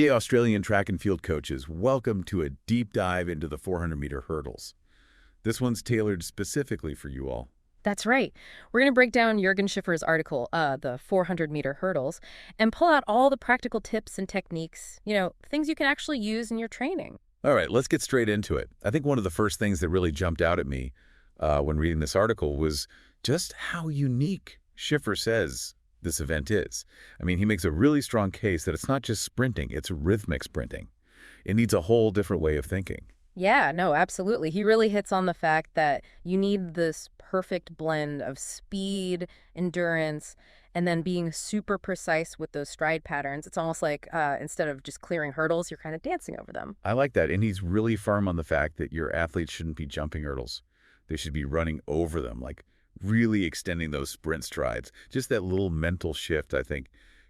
Hey, Australian track and field coaches, welcome to a deep dive into the 400-meter hurdles. This one's tailored specifically for you all. That's right. We're going to break down Jürgen Schiffer's article, the 400-meter hurdles, and pull out all the practical tips and techniques, things you can actually use in your training. All right, let's get straight into it. I think one of the first things that really jumped out at me when reading this article was just how unique Schiffer says this event is. I mean, he makes a really strong case that it's not just sprinting, it's rhythmic sprinting. It needs a whole different way of thinking. Yeah, no, absolutely. He really hits on the fact that you need this perfect blend of speed, endurance, and then being super precise with those stride patterns. It's almost like instead of just clearing hurdles, you're kind of dancing over them. I like that, and he's really firm on the fact that your athletes shouldn't be jumping hurdles. They should be running over them, like really extending those sprint strides. Just that little mental shift, I think,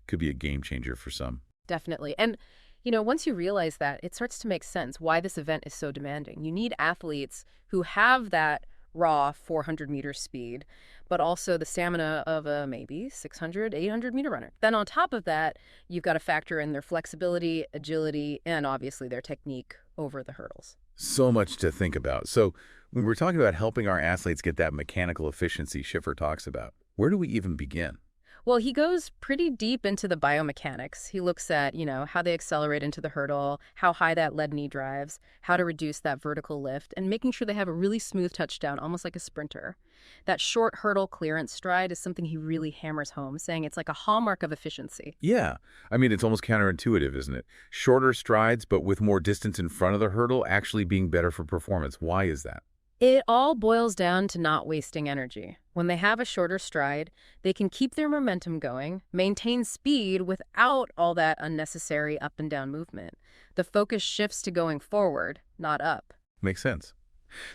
could be a game changer for some. Definitely. And, once you realize that, it starts to make sense why this event is so demanding. You need athletes who have that raw 400-meter speed, but also the stamina of a maybe 600, 800-meter runner. Then on top of that, you've got to factor in their flexibility, agility, and obviously their technique over the hurdles. So much to think about. So when we're talking about helping our athletes get that mechanical efficiency Schiffer talks about, where do we even begin? Well, he goes pretty deep into the biomechanics. He looks at, how they accelerate into the hurdle, how high that lead knee drives, how to reduce that vertical lift, and making sure they have a really smooth touchdown, almost like a sprinter. That short hurdle clearance stride is something he really hammers home, saying it's like a hallmark of efficiency. Yeah. I mean, it's almost counterintuitive, isn't it? Shorter strides, but with more distance in front of the hurdle actually being better for performance. Why is that? It all boils down to not wasting energy. When they have a shorter stride, they can keep their momentum going, maintain speed without all that unnecessary up and down movement. The focus shifts to going forward, not up. Makes sense.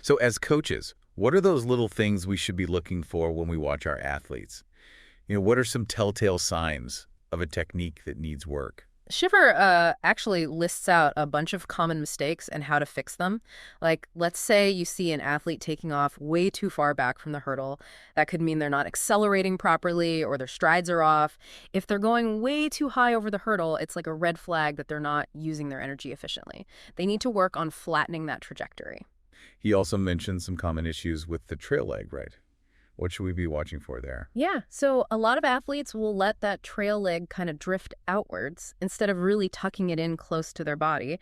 So as coaches, what are those little things we should be looking for when we watch our athletes? What are some telltale signs of a technique that needs work? Schiffer actually lists out a bunch of common mistakes and how to fix them. Like, let's say you see an athlete taking off way too far back from the hurdle. That could mean they're not accelerating properly or their strides are off. If they're going way too high over the hurdle, it's like a red flag that they're not using their energy efficiently. They need to work on flattening that trajectory. He also mentioned some common issues with the trail leg, right? What should we be watching for there? Yeah, so a lot of athletes will let that trail leg kind of drift outwards instead of really tucking it in close to their body.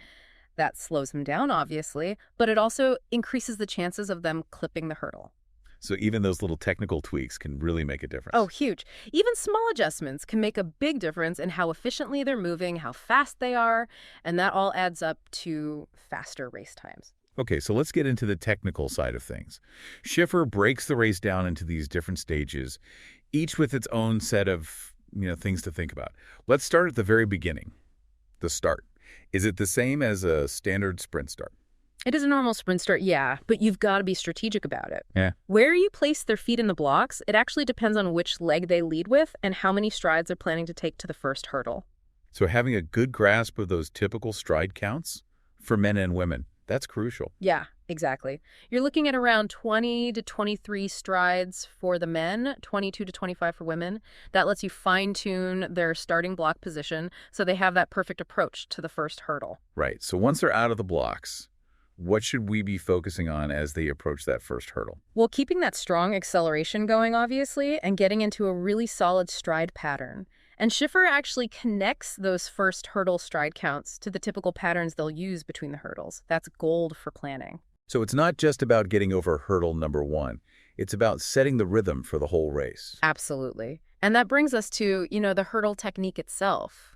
That slows them down, obviously, but it also increases the chances of them clipping the hurdle. So even those little technical tweaks can really make a difference. Oh, huge. Even small adjustments can make a big difference in how efficiently they're moving, how fast they are, and that all adds up to faster race times. Okay, so let's get into the technical side of things. Schiffer breaks the race down into these different stages, each with its own set of, things to think about. Let's start at the very beginning, the start. Is it the same as a standard sprint start? It is a normal sprint start, yeah, but you've got to be strategic about it. Yeah. Where you place their feet in the blocks, it actually depends on which leg they lead with and how many strides they're planning to take to the first hurdle. So having a good grasp of those typical stride counts for men and women, that's crucial. Yeah, exactly. You're looking at around 20 to 23 strides for the men, 22 to 25 for women. That lets you fine-tune their starting block position so they have that perfect approach to the first hurdle. Right. So once they're out of the blocks, what should we be focusing on as they approach that first hurdle? Well, keeping that strong acceleration going, obviously, and getting into a really solid stride pattern. And Schiffer actually connects those first hurdle stride counts to the typical patterns they'll use between the hurdles. That's gold for planning. So it's not just about getting over hurdle number one. It's about setting the rhythm for the whole race. Absolutely. And that brings us to, the hurdle technique itself.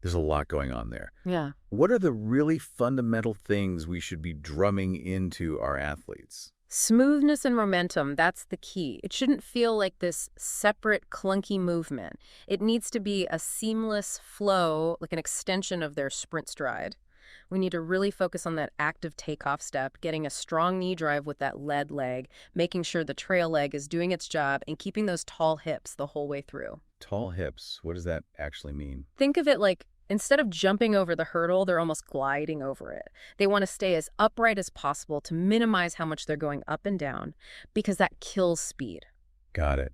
There's a lot going on there. Yeah. What are the really fundamental things we should be drumming into our athletes? Smoothness and momentum, that's the key. It shouldn't feel like this separate, clunky movement. It needs to be a seamless flow, like an extension of their sprint stride. We need to really focus on that active takeoff step, getting a strong knee drive with that lead leg, making sure the trail leg is doing its job, and keeping those tall hips the whole way through. Tall hips, what does that actually mean? Think of it like instead of jumping over the hurdle, they're almost gliding over it. They want to stay as upright as possible to minimize how much they're going up and down, because that kills speed. Got it.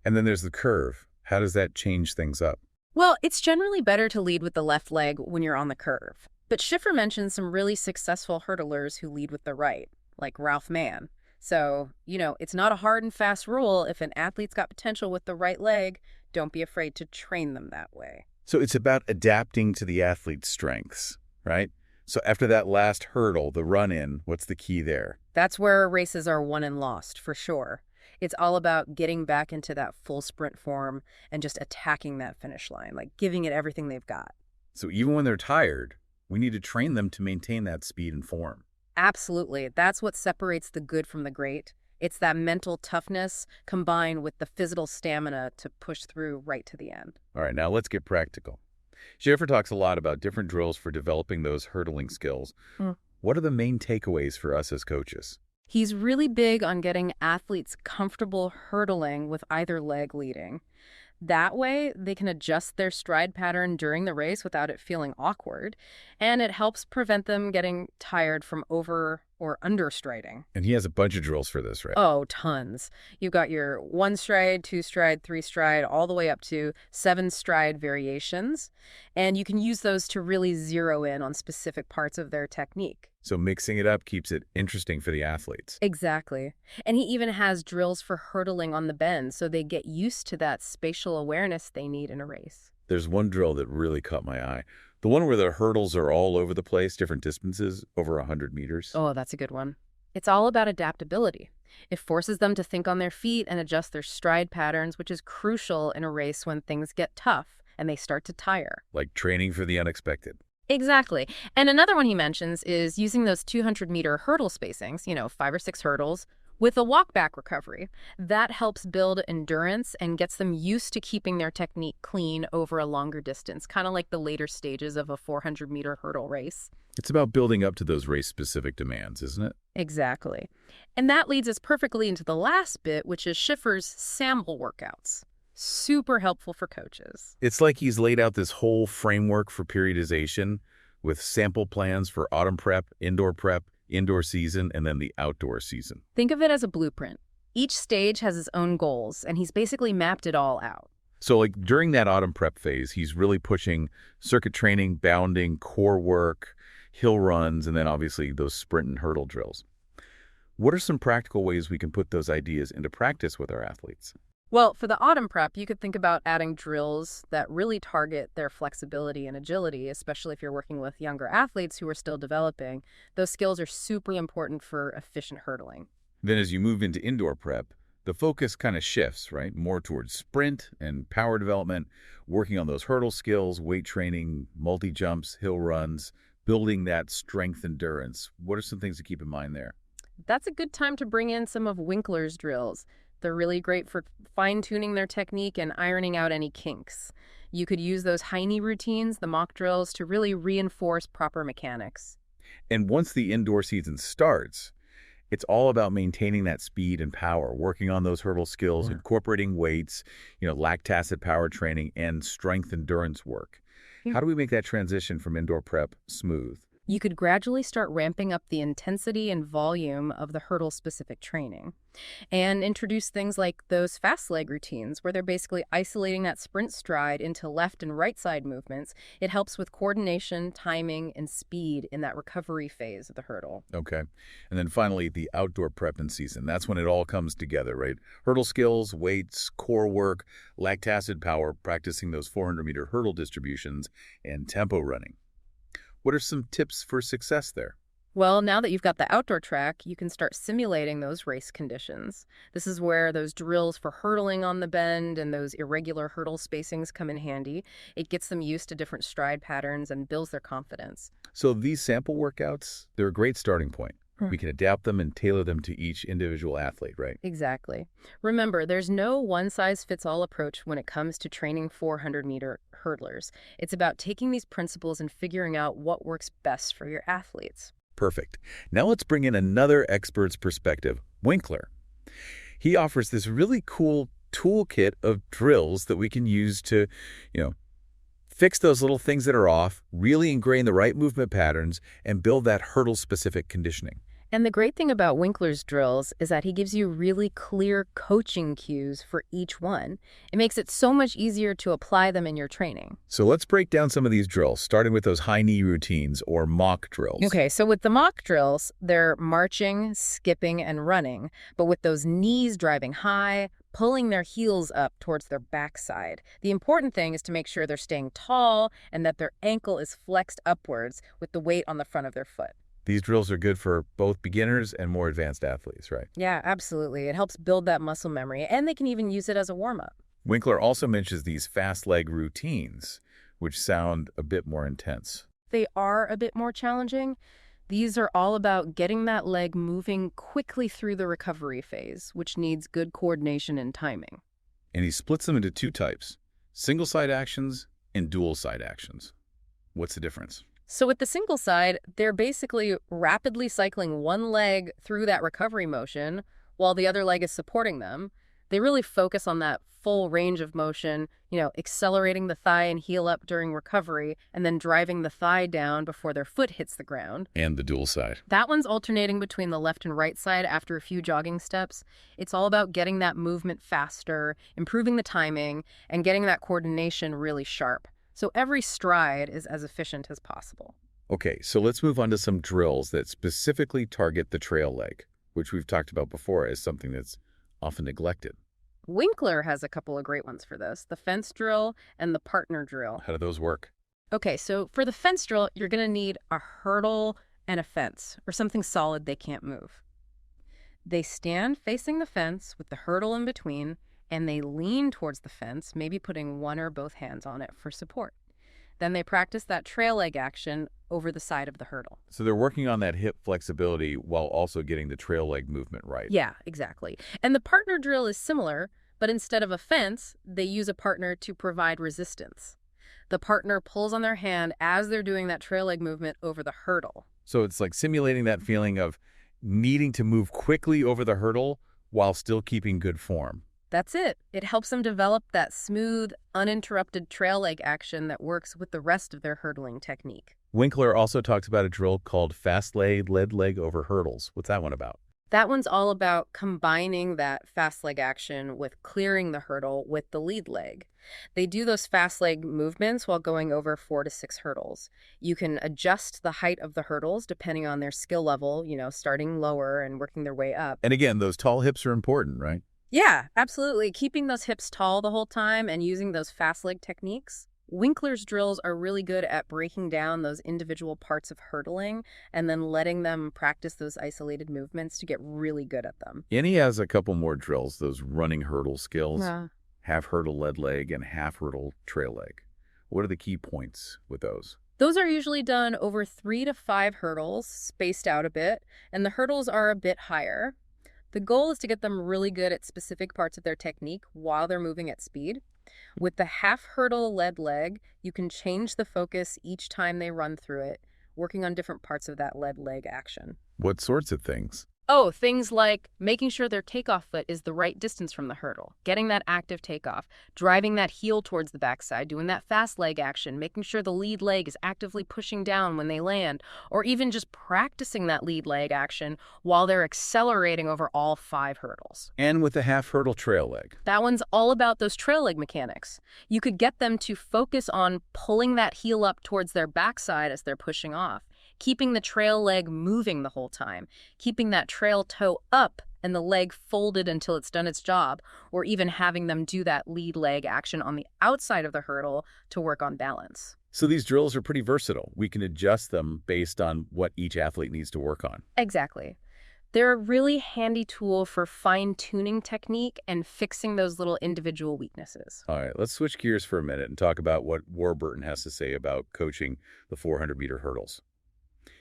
And then there's the curve. How does that change things up? Well, it's generally better to lead with the left leg when you're on the curve. But Schiffer mentions some really successful hurdlers who lead with the right, like Ralph Mann. So, it's not a hard and fast rule. If an athlete's got potential with the right leg, don't be afraid to train them that way. So it's about adapting to the athlete's strengths, right? So after that last hurdle, the run-in, what's the key there? That's where races are won and lost, for sure. It's all about getting back into that full sprint form and just attacking that finish line, like giving it everything they've got. So even when they're tired, we need to train them to maintain that speed and form. Absolutely. That's what separates the good from the great. It's that mental toughness combined with the physical stamina to push through right to the end. All right, now let's get practical. Schiffer talks a lot about different drills for developing those hurdling skills. What are the main takeaways for us as coaches? He's really big on getting athletes comfortable hurdling with either leg leading. That way, they can adjust their stride pattern during the race without it feeling awkward, and it helps prevent them getting tired from over or under striding. And he has a bunch of drills for this, right? Oh, tons. You've got your 1 stride, 2 stride, 3 stride, all the way up to 7 stride variations, and you can use those to really zero in on specific parts of their technique. So mixing it up keeps it interesting for the athletes. Exactly. And he even has drills for hurdling on the bend, so they get used to that spatial awareness they need in a race. There's one drill that really caught my eye. The one where the hurdles are all over the place, different distances, over 100 meters. Oh, that's a good one. It's all about adaptability. It forces them to think on their feet and adjust their stride patterns, which is crucial in a race when things get tough and they start to tire. Like training for the unexpected. Exactly. And another one he mentions is using those 200-meter hurdle spacings, 5 or 6 hurdles, with a walk-back recovery. That helps build endurance and gets them used to keeping their technique clean over a longer distance, kind of like the later stages of a 400-meter hurdle race. It's about building up to those race-specific demands, isn't it? Exactly. And that leads us perfectly into the last bit, which is Schiffer's sample workouts. Super helpful for coaches. It's like he's laid out this whole framework for periodization with sample plans for autumn prep, indoor season, and then the outdoor season. Think of it as a blueprint. Each stage has its own goals, and he's basically mapped it all out. So like during that autumn prep phase, he's really pushing circuit training, bounding, core work, hill runs, and then obviously those sprint and hurdle drills. What are some practical ways we can put those ideas into practice with our athletes? Well, for the autumn prep, you could think about adding drills that really target their flexibility and agility, especially if you're working with younger athletes who are still developing. Those skills are super important for efficient hurdling. Then as you move into indoor prep, the focus kind of shifts, right? More towards sprint and power development, working on those hurdle skills, weight training, multi-jumps, hill runs, building that strength endurance. What are some things to keep in mind there? That's a good time to bring in some of Winkler's drills. They're really great for fine-tuning their technique and ironing out any kinks. You could use those Heine routines, the mock drills, to really reinforce proper mechanics. And once the indoor season starts, it's all about maintaining that speed and power, working on those hurdle skills, incorporating weights, lactic power training, and strength endurance work. How do we make that transition from indoor prep smooth? You could gradually start ramping up the intensity and volume of the hurdle-specific training and introduce things like those fast leg routines where they're basically isolating that sprint stride into left and right side movements. It helps with coordination, timing, and speed in that recovery phase of the hurdle. Okay. And then finally, the outdoor prep and season. That's when it all comes together, right? Hurdle skills, weights, core work, lactic power, practicing those 400-meter hurdle distributions, and tempo running. What are some tips for success there? Well, now that you've got the outdoor track, you can start simulating those race conditions. This is where those drills for hurdling on the bend and those irregular hurdle spacings come in handy. It gets them used to different stride patterns and builds their confidence. So these sample workouts, they're a great starting point. We can adapt them and tailor them to each individual athlete, right? Exactly. Remember, there's no one-size-fits-all approach when it comes to training 400-meter hurdlers. It's about taking these principles and figuring out what works best for your athletes. Perfect. Now let's bring in another expert's perspective, Winkler. He offers this really cool toolkit of drills that we can use to, fix those little things that are off, really ingrain the right movement patterns, and build that hurdle-specific conditioning. And the great thing about Winkler's drills is that he gives you really clear coaching cues for each one. It makes it so much easier to apply them in your training. So let's break down some of these drills, starting with those high knee routines or mock drills. Okay, so with the mock drills, they're marching, skipping, and running, but with those knees driving high, pulling their heels up towards their backside. The important thing is to make sure they're staying tall and that their ankle is flexed upwards with the weight on the front of their foot. These drills are good for both beginners and more advanced athletes, right? Yeah, absolutely. It helps build that muscle memory, and they can even use it as a warm-up. Winkler also mentions these fast leg routines, which sound a bit more intense. They are a bit more challenging. These are all about getting that leg moving quickly through the recovery phase, which needs good coordination and timing. And he splits them into two types, single side actions and dual side actions. What's the difference? So with the single side, they're basically rapidly cycling one leg through that recovery motion while the other leg is supporting them. They really focus on that full range of motion, accelerating the thigh and heel up during recovery and then driving the thigh down before their foot hits the ground. And the dual side. That one's alternating between the left and right side after a few jogging steps. It's all about getting that movement faster, improving the timing, and getting that coordination really sharp. So every stride is as efficient as possible. Okay, so let's move on to some drills that specifically target the trail leg, which we've talked about before as something that's often neglected. Winkler has a couple of great ones for this, the fence drill and the partner drill. How do those work? Okay, so for the fence drill, you're going to need a hurdle and a fence, or something solid they can't move. They stand facing the fence with the hurdle in between, and they lean towards the fence, maybe putting one or both hands on it for support. Then they practice that trail leg action over the side of the hurdle. So they're working on that hip flexibility while also getting the trail leg movement right. Yeah, exactly. And the partner drill is similar, but instead of a fence, they use a partner to provide resistance. The partner pulls on their hand as they're doing that trail leg movement over the hurdle. So it's like simulating that feeling of needing to move quickly over the hurdle while still keeping good form. That's it. It helps them develop that smooth, uninterrupted trail leg action that works with the rest of their hurdling technique. Winkler also talks about a drill called fast leg, lead leg over hurdles. What's that one about? That one's all about combining that fast leg action with clearing the hurdle with the lead leg. They do those fast leg movements while going over 4 to 6 hurdles. You can adjust the height of the hurdles depending on their skill level, starting lower and working their way up. And again, those tall hips are important, right? Yeah, absolutely. Keeping those hips tall the whole time and using those fast leg techniques. Winkler's drills are really good at breaking down those individual parts of hurdling and then letting them practice those isolated movements to get really good at them. And he has a couple more drills, those running hurdle skills, Yeah. half hurdle lead leg and half hurdle trail leg. What are the key points with those? Those are usually done over 3 to 5 hurdles, spaced out a bit, and the hurdles are a bit higher. The goal is to get them really good at specific parts of their technique while they're moving at speed. With the half hurdle lead leg, you can change the focus each time they run through it, working on different parts of that lead leg action. What sorts of things? Oh, things like making sure their takeoff foot is the right distance from the hurdle, getting that active takeoff, driving that heel towards the backside, doing that fast leg action, making sure the lead leg is actively pushing down when they land, or even just practicing that lead leg action while they're accelerating over all 5 hurdles. And with the half hurdle trail leg. That one's all about those trail leg mechanics. You could get them to focus on pulling that heel up towards their backside as they're pushing off, keeping the trail leg moving the whole time, keeping that trail toe up and the leg folded until it's done its job, or even having them do that lead leg action on the outside of the hurdle to work on balance. So these drills are pretty versatile. We can adjust them based on what each athlete needs to work on. Exactly. They're a really handy tool for fine-tuning technique and fixing those little individual weaknesses. All right, let's switch gears for a minute and talk about what Warburton has to say about coaching the 400-meter hurdles.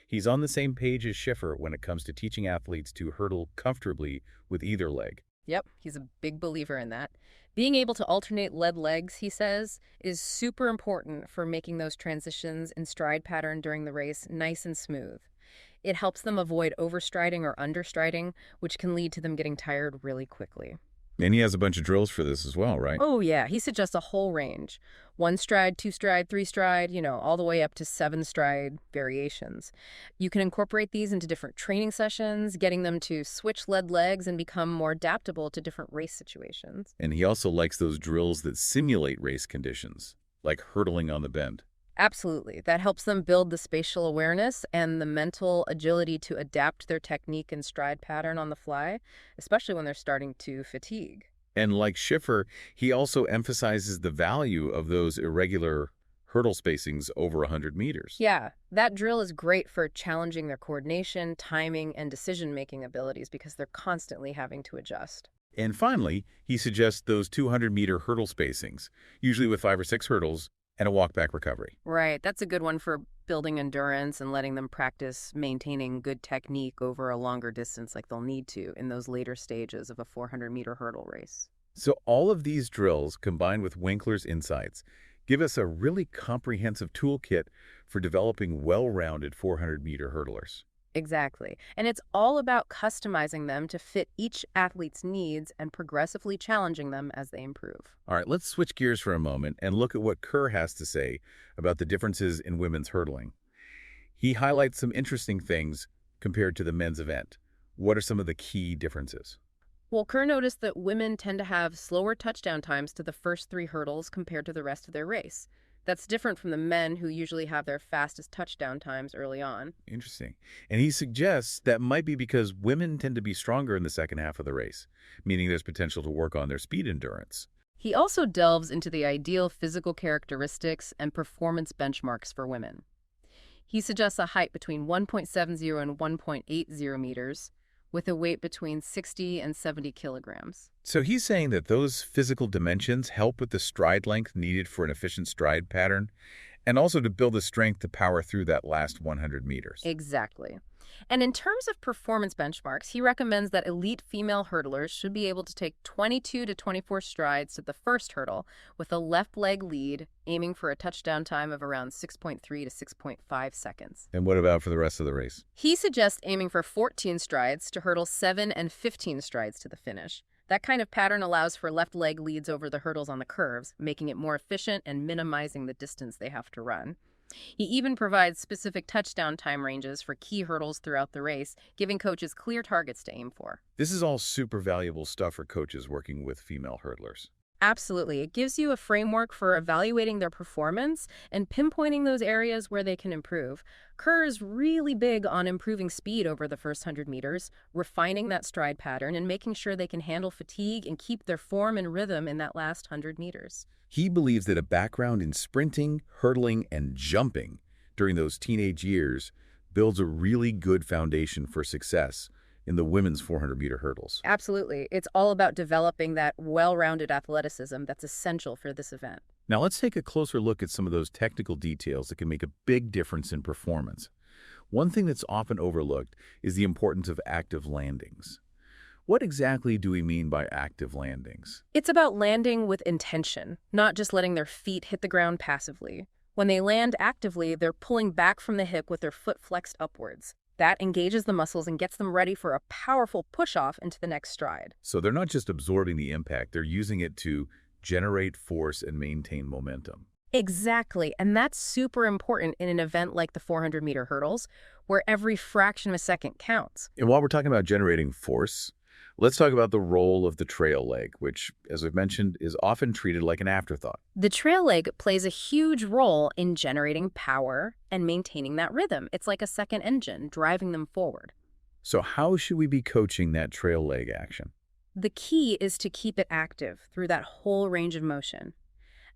He's on the same page as Schiffer when it comes to teaching athletes to hurdle comfortably with either leg. Yep, he's a big believer in that. Being able to alternate lead legs, he says, is super important for making those transitions and stride pattern during the race nice and smooth. It helps them avoid overstriding or understriding, which can lead to them getting tired really quickly. And he has a bunch of drills for this as well, right? Oh, yeah, he suggests a whole range. One stride, two stride, three stride, all the way up to seven stride variations. You can incorporate these into different training sessions, getting them to switch lead legs and become more adaptable to different race situations. And he also likes those drills that simulate race conditions, like hurdling on the bend. Absolutely. That helps them build the spatial awareness and the mental agility to adapt their technique and stride pattern on the fly, especially when they're starting to fatigue. And like Schiffer, he also emphasizes the value of those irregular hurdle spacings over 100 meters. Yeah, that drill is great for challenging their coordination, timing, and decision-making abilities because they're constantly having to adjust. And finally, he suggests those 200-meter hurdle spacings, usually with 5 or 6 hurdles and a walk-back recovery. Right, that's a good one for building endurance and letting them practice maintaining good technique over a longer distance like they'll need to in those later stages of a 400-meter hurdle race. So all of these drills, combined with Winkler's insights, give us a really comprehensive toolkit for developing well-rounded 400-meter hurdlers. Exactly. And it's all about customizing them to fit each athlete's needs and progressively challenging them as they improve. All right, let's switch gears for a moment and look at what Kerr has to say about the differences in women's hurdling. He highlights some interesting things compared to the men's event. What are some of the key differences? Well, Kerr noticed that women tend to have slower touchdown times to the first three hurdles compared to the rest of their race. That's different from the men who usually have their fastest touchdown times early on. Interesting. And he suggests that might be because women tend to be stronger in the second half of the race, meaning there's potential to work on their speed endurance. He also delves into the ideal physical characteristics and performance benchmarks for women. He suggests a height between 1.70 and 1.80 meters, with a weight between 60 and 70 kilograms. So he's saying that those physical dimensions help with the stride length needed for an efficient stride pattern, and also to build the strength to power through that last 100 meters. Exactly. And in terms of performance benchmarks, he recommends that elite female hurdlers should be able to take 22 to 24 strides to the first hurdle with a left leg lead, aiming for a touchdown time of around 6.3 to 6.5 seconds. And what about for the rest of the race? He suggests aiming for 14 strides to hurdle 7 and 15 strides to the finish. That kind of pattern allows for left leg leads over the hurdles on the curves, making it more efficient and minimizing the distance they have to run. He even provides specific touchdown time ranges for key hurdles throughout the race, giving coaches clear targets to aim for. This is all super valuable stuff for coaches working with female hurdlers. Absolutely. It gives you a framework for evaluating their performance and pinpointing those areas where they can improve. Kerr is really big on improving speed over the first 100 meters, refining that stride pattern, and making sure they can handle fatigue and keep their form and rhythm in that last 100 meters. He believes that a background in sprinting, hurdling, and jumping during those teenage years builds a really good foundation for success in the women's 400-meter hurdles. Absolutely. It's all about developing that well-rounded athleticism that's essential for this event. Now let's take a closer look at some of those technical details that can make a big difference in performance. One thing that's often overlooked is the importance of active landings. What exactly do we mean by active landings? It's about landing with intention, not just letting their feet hit the ground passively. When they land actively, they're pulling back from the hip with their foot flexed upwards. That engages the muscles and gets them ready for a powerful push-off into the next stride. So they're not just absorbing the impact, they're using it to generate force and maintain momentum. Exactly, and that's super important in an event like the 400-meter hurdles, where every fraction of a second counts. And while we're talking about generating force, let's talk about the role of the trail leg, which, as we've mentioned, is often treated like an afterthought. The trail leg plays a huge role in generating power and maintaining that rhythm. It's like a second engine, driving them forward. So how should we be coaching that trail leg action? The key is to keep it active through that whole range of motion.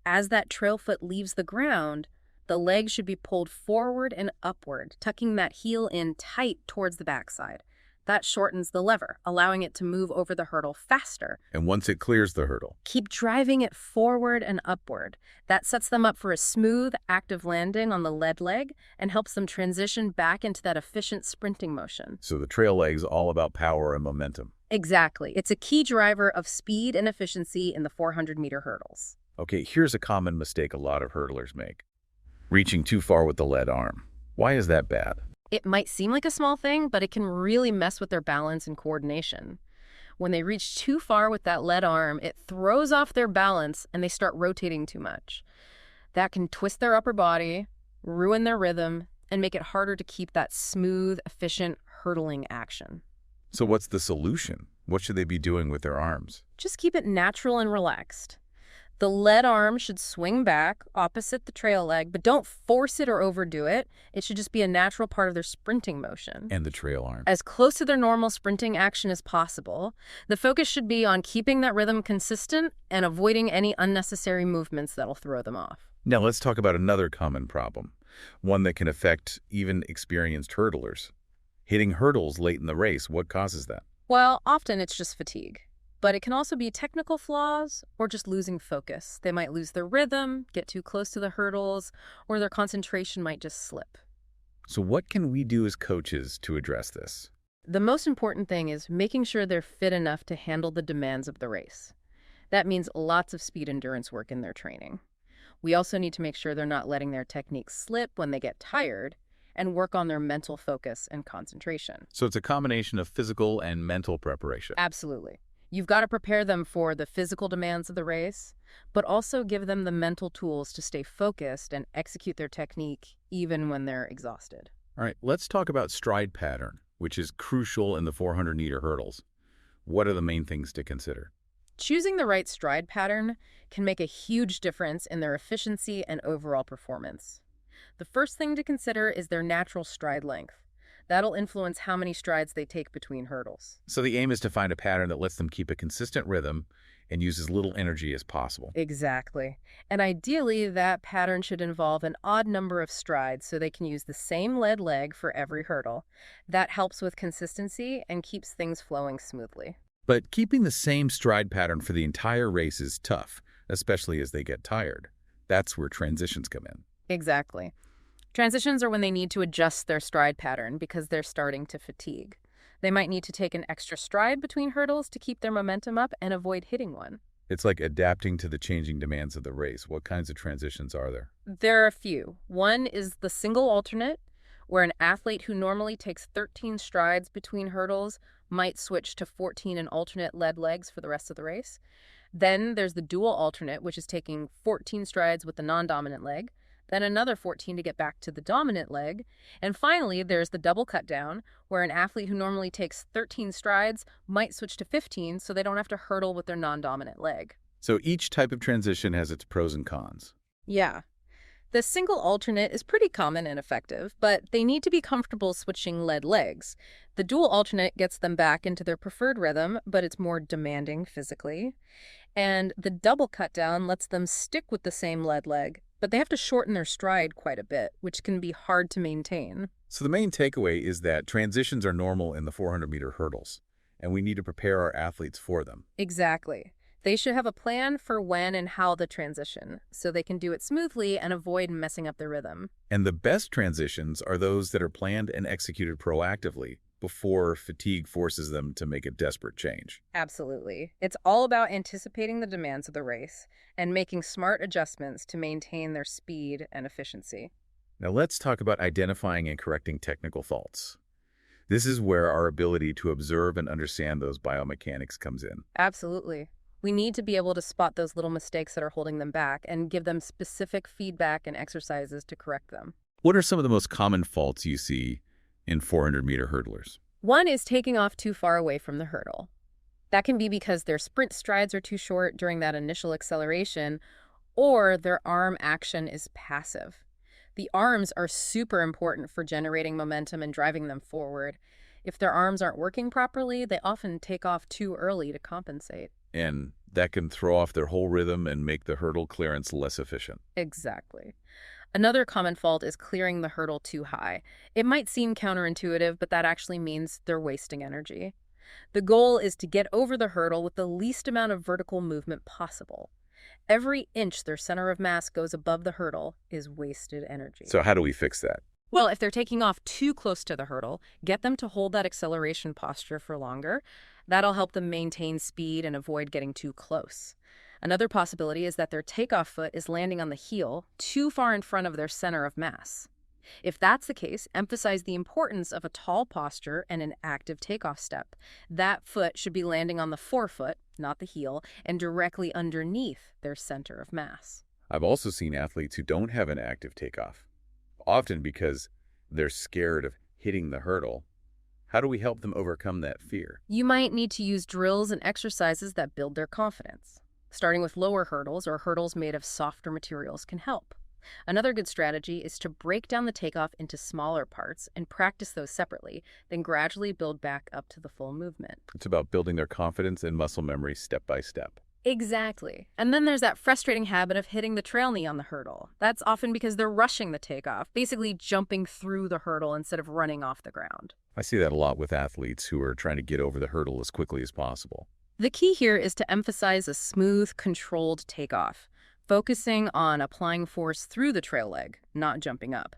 As that trail foot leaves the ground, the leg should be pulled forward and upward, tucking that heel in tight towards the backside. That shortens the lever, allowing it to move over the hurdle faster. And once it clears the hurdle, keep driving it forward and upward. That sets them up for a smooth, active landing on the lead leg and helps them transition back into that efficient sprinting motion. So the trail leg's all about power and momentum. Exactly. It's a key driver of speed and efficiency in the 400-meter hurdles. Okay, here's a common mistake a lot of hurdlers make. Reaching too far with the lead arm. Why is that bad? It might seem like a small thing, but it can really mess with their balance and coordination. When they reach too far with that lead arm, it throws off their balance and they start rotating too much. That can twist their upper body, ruin their rhythm, and make it harder to keep that smooth, efficient, hurdling action. So what's the solution? What should they be doing with their arms? Just keep it natural and relaxed. The lead arm should swing back opposite the trail leg, but don't force it or overdo it. It should just be a natural part of their sprinting motion. And the trail arm. As close to their normal sprinting action as possible. The focus should be on keeping that rhythm consistent and avoiding any unnecessary movements that'll throw them off. Now let's talk about another common problem, one that can affect even experienced hurdlers. Hitting hurdles late in the race, what causes that? Well, often it's just fatigue. But it can also be technical flaws or just losing focus. They might lose their rhythm, get too close to the hurdles, or their concentration might just slip. So what can we do as coaches to address this? The most important thing is making sure they're fit enough to handle the demands of the race. That means lots of speed endurance work in their training. We also need to make sure they're not letting their techniques slip when they get tired and work on their mental focus and concentration. So it's a combination of physical and mental preparation. Absolutely. You've got to prepare them for the physical demands of the race, but also give them the mental tools to stay focused and execute their technique even when they're exhausted. All right, let's talk about stride pattern, which is crucial in the 400-meter hurdles. What are the main things to consider? Choosing the right stride pattern can make a huge difference in their efficiency and overall performance. The first thing to consider is their natural stride length. That'll influence how many strides they take between hurdles. So the aim is to find a pattern that lets them keep a consistent rhythm and use as little energy as possible. Exactly. And ideally, that pattern should involve an odd number of strides so they can use the same lead leg for every hurdle. That helps with consistency and keeps things flowing smoothly. But keeping the same stride pattern for the entire race is tough, especially as they get tired. That's where transitions come in. Exactly. Transitions are when they need to adjust their stride pattern because they're starting to fatigue. They might need to take an extra stride between hurdles to keep their momentum up and avoid hitting one. It's like adapting to the changing demands of the race. What kinds of transitions are there? There are a few. One is the single alternate, where an athlete who normally takes 13 strides between hurdles might switch to 14 and alternate lead legs for the rest of the race. Then there's the dual alternate, which is taking 14 strides with the non-dominant leg, then another 14 to get back to the dominant leg. And finally, there's the double cut down, where an athlete who normally takes 13 strides might switch to 15 so they don't have to hurdle with their non-dominant leg. So each type of transition has its pros and cons. Yeah. The single alternate is pretty common and effective, but they need to be comfortable switching lead legs. The dual alternate gets them back into their preferred rhythm, but it's more demanding physically. And the double cut down lets them stick with the same lead leg, but they have to shorten their stride quite a bit, which can be hard to maintain. So the main takeaway is that transitions are normal in the 400-meter hurdles, and we need to prepare our athletes for them. Exactly. They should have a plan for when and how the transition, so they can do it smoothly and avoid messing up their rhythm. And the best transitions are those that are planned and executed proactively before fatigue forces them to make a desperate change. Absolutely. It's all about anticipating the demands of the race and making smart adjustments to maintain their speed and efficiency. Now let's talk about identifying and correcting technical faults. This is where our ability to observe and understand those biomechanics comes in. Absolutely. We need to be able to spot those little mistakes that are holding them back and give them specific feedback and exercises to correct them. What are some of the most common faults you see in 400-meter hurdlers? One is taking off too far away from the hurdle. That can be because their sprint strides are too short during that initial acceleration, or their arm action is passive. The arms are super important for generating momentum and driving them forward. If their arms aren't working properly, they often take off too early to compensate. And that can throw off their whole rhythm and make the hurdle clearance less efficient. Exactly. Another common fault is clearing the hurdle too high. It might seem counterintuitive, but that actually means they're wasting energy. The goal is to get over the hurdle with the least amount of vertical movement possible. Every inch their center of mass goes above the hurdle is wasted energy. So how do we fix that? Well, if they're taking off too close to the hurdle, get them to hold that acceleration posture for longer. That'll help them maintain speed and avoid getting too close. Another possibility is that their takeoff foot is landing on the heel too far in front of their center of mass. If that's the case, emphasize the importance of a tall posture and an active takeoff step. That foot should be landing on the forefoot, not the heel, and directly underneath their center of mass. I've also seen athletes who don't have an active takeoff, often because they're scared of hitting the hurdle. How do we help them overcome that fear? You might need to use drills and exercises that build their confidence. Starting with lower hurdles or hurdles made of softer materials can help. Another good strategy is to break down the takeoff into smaller parts and practice those separately, then gradually build back up to the full movement. It's about building their confidence and muscle memory step by step. Exactly. And then there's that frustrating habit of hitting the trail knee on the hurdle. That's often because they're rushing the takeoff, basically jumping through the hurdle instead of running off the ground. I see that a lot with athletes who are trying to get over the hurdle as quickly as possible. The key here is to emphasize a smooth, controlled takeoff, focusing on applying force through the trail leg, not jumping up.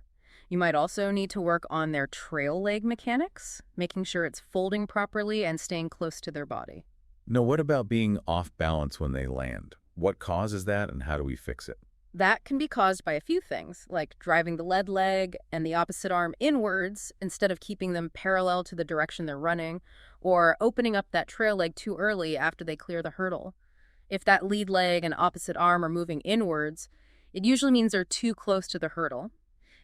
You might also need to work on their trail leg mechanics, making sure it's folding properly and staying close to their body. Now, what about being off balance when they land? What causes that and how do we fix it? That can be caused by a few things, like driving the lead leg and the opposite arm inwards instead of keeping them parallel to the direction they're running, or opening up that trail leg too early after they clear the hurdle. If that lead leg and opposite arm are moving inwards, it usually means they're too close to the hurdle.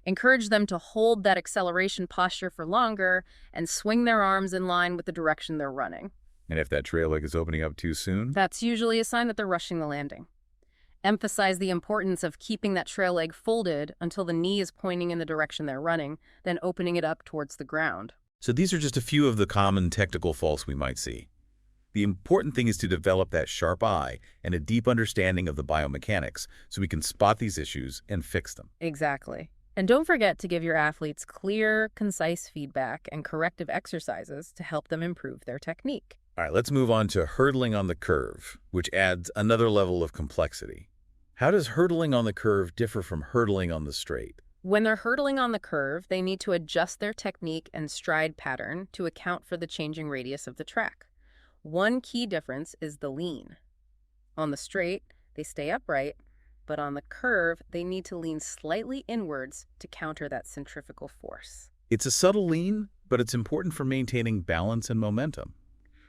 Encourage them to hold that acceleration posture for longer and swing their arms in line with the direction they're running. And if that trail leg is opening up too soon? That's usually a sign that they're rushing the landing. Emphasize the importance of keeping that trail leg folded until the knee is pointing in the direction they're running, then opening it up towards the ground. So these are just a few of the common technical faults we might see. The important thing is to develop that sharp eye and a deep understanding of the biomechanics so we can spot these issues and fix them. Exactly. And don't forget to give your athletes clear, concise feedback and corrective exercises to help them improve their technique. All right, let's move on to hurdling on the curve, which adds another level of complexity. How does hurdling on the curve differ from hurdling on the straight? When they're hurdling on the curve, they need to adjust their technique and stride pattern to account for the changing radius of the track. One key difference is the lean. On the straight, they stay upright, but on the curve, they need to lean slightly inwards to counter that centrifugal force. It's a subtle lean, but it's important for maintaining balance and momentum.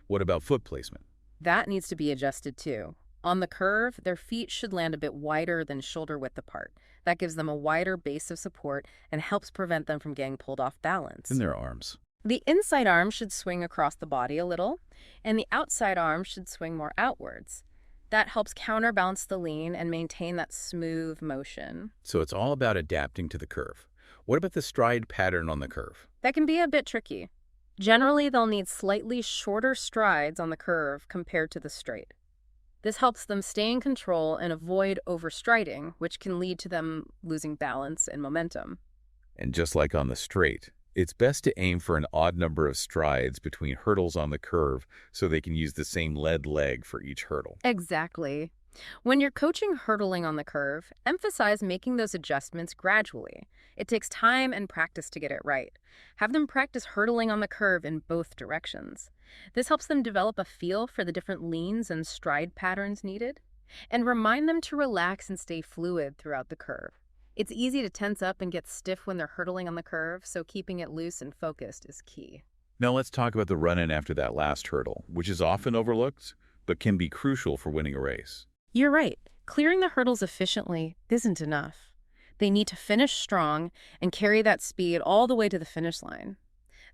What about foot placement? That needs to be adjusted too. On the curve, their feet should land a bit wider than shoulder width apart. That gives them a wider base of support and helps prevent them from getting pulled off balance. And their arms. The inside arm should swing across the body a little, and the outside arm should swing more outwards. That helps counterbalance the lean and maintain that smooth motion. So it's all about adapting to the curve. What about the stride pattern on the curve? That can be a bit tricky. Generally, they'll need slightly shorter strides on the curve compared to the straight. This helps them stay in control and avoid overstriding, which can lead to them losing balance and momentum. And just like on the straight, it's best to aim for an odd number of strides between hurdles on the curve so they can use the same lead leg for each hurdle. Exactly. When you're coaching hurdling on the curve, emphasize making those adjustments gradually. It takes time and practice to get it right. Have them practice hurdling on the curve in both directions. This helps them develop a feel for the different leans and stride patterns needed, and remind them to relax and stay fluid throughout the curve. It's easy to tense up and get stiff when they're hurdling on the curve, so keeping it loose and focused is key. Now let's talk about the run-in after that last hurdle, which is often overlooked, but can be crucial for winning a race. You're right. Clearing the hurdles efficiently isn't enough. They need to finish strong and carry that speed all the way to the finish line.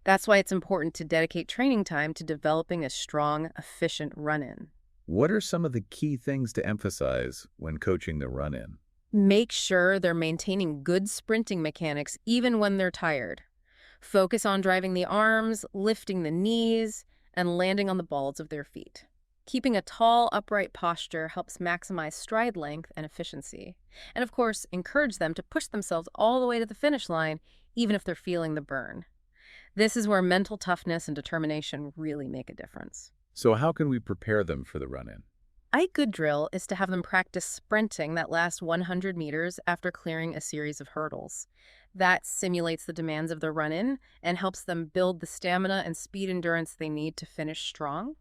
That's why it's important to dedicate training time to developing a strong, efficient run-in. What are some of the key things to emphasize when coaching the run-in? Make sure they're maintaining good sprinting mechanics even when they're tired. Focus on driving the arms, lifting the knees, and landing on the balls of their feet. Keeping a tall, upright posture helps maximize stride length and efficiency. And of course, encourage them to push themselves all the way to the finish line, even if they're feeling the burn. This is where mental toughness and determination really make a difference. So how can we prepare them for the run-in? A good drill is to have them practice sprinting that last 100 meters after clearing a series of hurdles. That simulates the demands of the run-in and helps them build the stamina and speed endurance they need to finish strong.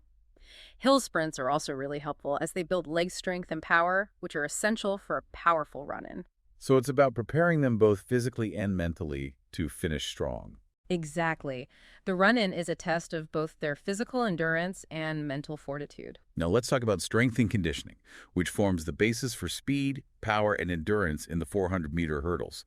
Hill sprints are also really helpful as they build leg strength and power, which are essential for a powerful run-in. So it's about preparing them both physically and mentally to finish strong. Exactly. The run-in is a test of both their physical endurance and mental fortitude. Now let's talk about strength and conditioning, which forms the basis for speed, power, and endurance in the 400-meter hurdles.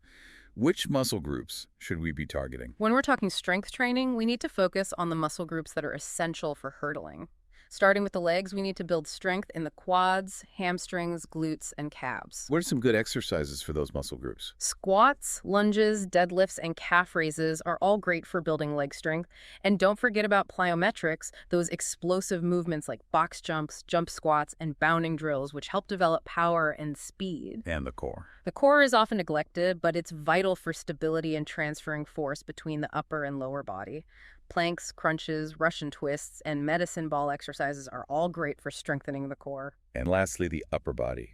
Which muscle groups should we be targeting? When we're talking strength training, we need to focus on the muscle groups that are essential for hurdling. Starting with the legs, we need to build strength in the quads, hamstrings, glutes, and calves. What are some good exercises for those muscle groups? Squats, lunges, deadlifts, and calf raises are all great for building leg strength. And don't forget about plyometrics, those explosive movements like box jumps, jump squats, and bounding drills, which help develop power and speed. And the core. The core is often neglected, but it's vital for stability and transferring force between the upper and lower body. Planks, crunches, Russian twists, and medicine ball exercises are all great for strengthening the core. And lastly, the upper body.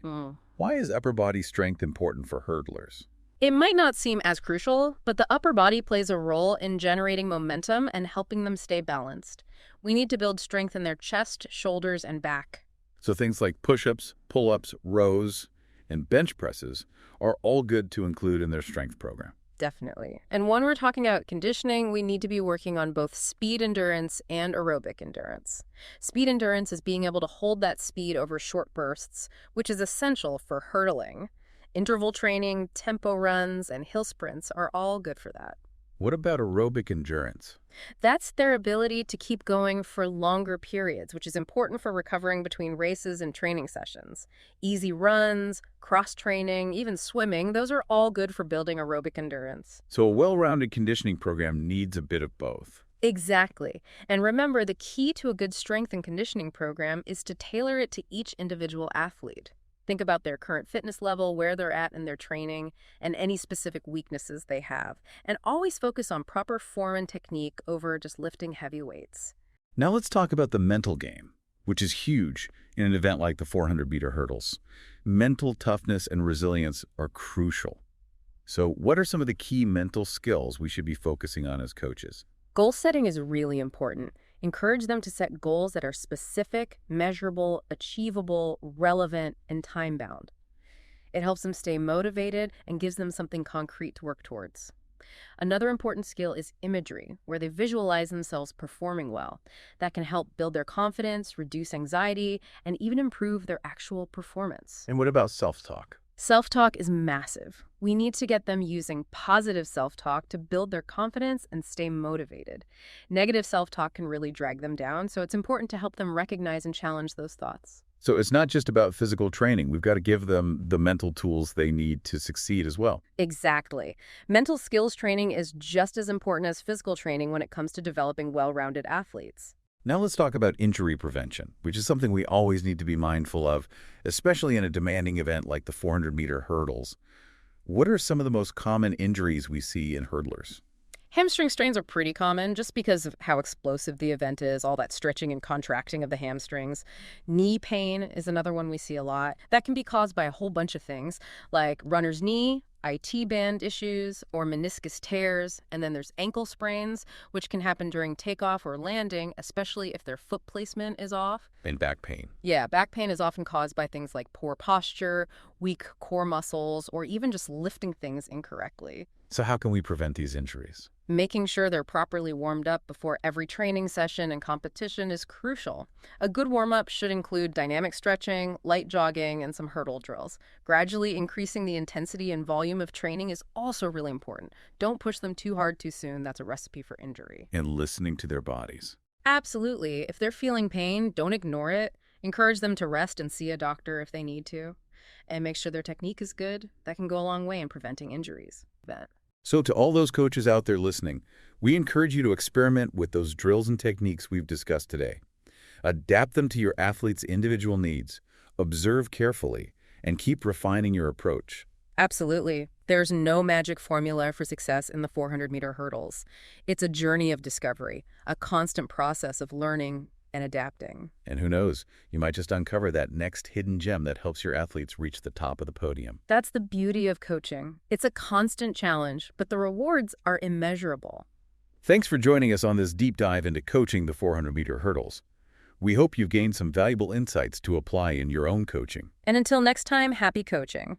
Why is upper body strength important for hurdlers? It might not seem as crucial, but the upper body plays a role in generating momentum and helping them stay balanced. We need to build strength in their chest, shoulders, and back. So things like push-ups, pull-ups, rows, and bench presses are all good to include in their strength program. Definitely. And when we're talking about conditioning, we need to be working on both speed endurance and aerobic endurance. Speed endurance is being able to hold that speed over short bursts, which is essential for hurdling. Interval training, tempo runs, and hill sprints are all good for that. What about aerobic endurance? That's their ability to keep going for longer periods, which is important for recovering between races and training sessions. Easy runs, cross-training, even swimming, those are all good for building aerobic endurance. So a well-rounded conditioning program needs a bit of both. Exactly. And remember, the key to a good strength and conditioning program is to tailor it to each individual athlete. Think about their current fitness level, where they're at in their training, and any specific weaknesses they have. And always focus on proper form and technique over just lifting heavy weights. Now let's talk about the mental game, which is huge in an event like the 400-meter hurdles. Mental toughness and resilience are crucial. So what are some of the key mental skills we should be focusing on as coaches? Goal setting is really important. Encourage them to set goals that are specific, measurable, achievable, relevant, and time-bound. It helps them stay motivated and gives them something concrete to work towards. Another important skill is imagery, where they visualize themselves performing well. That can help build their confidence, reduce anxiety, and even improve their actual performance. And what about self-talk? Self-talk is massive. We need to get them using positive self-talk to build their confidence and stay motivated. Negative self-talk can really drag them down, so it's important to help them recognize and challenge those thoughts. So it's not just about physical training. We've got to give them the mental tools they need to succeed as well. Exactly. Mental skills training is just as important as physical training when it comes to developing well-rounded athletes. Now let's talk about injury prevention, which is something we always need to be mindful of, especially in a demanding event like the 400-meter hurdles. What are some of the most common injuries we see in hurdlers? Hamstring strains are pretty common just because of how explosive the event is, all that stretching and contracting of the hamstrings. Knee pain is another one we see a lot. That can be caused by a whole bunch of things, like runner's knee, IT band issues, or meniscus tears, and then there's ankle sprains, which can happen during takeoff or landing, especially if their foot placement is off. And back pain. Yeah, back pain is often caused by things like poor posture, weak core muscles, or even just lifting things incorrectly. So how can we prevent these injuries? Making sure they're properly warmed up before every training session and competition is crucial. A good warm-up should include dynamic stretching, light jogging, and some hurdle drills. Gradually increasing the intensity and volume of training is also really important. Don't push them too hard too soon. That's a recipe for injury. And listening to their bodies. Absolutely. If they're feeling pain, don't ignore it. Encourage them to rest and see a doctor if they need to. And make sure their technique is good. That can go a long way in preventing injuries. So to all those coaches out there listening, we encourage you to experiment with those drills and techniques we've discussed today. Adapt them to your athlete's individual needs, observe carefully, and keep refining your approach. Absolutely. There's no magic formula for success in the 400-meter hurdles. It's a journey of discovery, a constant process of learning and adapting. And who knows, you might just uncover that next hidden gem that helps your athletes reach the top of the podium. That's the beauty of coaching. It's a constant challenge, but the rewards are immeasurable. Thanks for joining us on this deep dive into coaching the 400-meter hurdles. We hope you've gained some valuable insights to apply in your own coaching. And until next time, happy coaching.